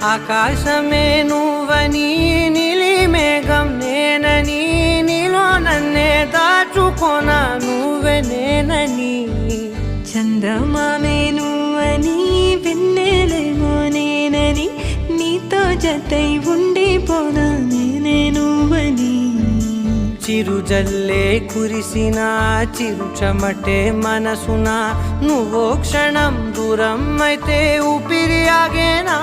ఆకాశమే నువ్వని నీలి మేఘం నేనని నీలో నన్నే దాచుకోనా నువ్వే నేనని చందమామే నువ్వని వెన్నెలేమో నేనని నీతో జతై ఉండిపోనా నేనే నువ్వని చిరుజల్లే కురిసిన చిరు చెమటే మనసున నువ్వో క్షణం దూరం అయితే ఊపిరి ఆగేనా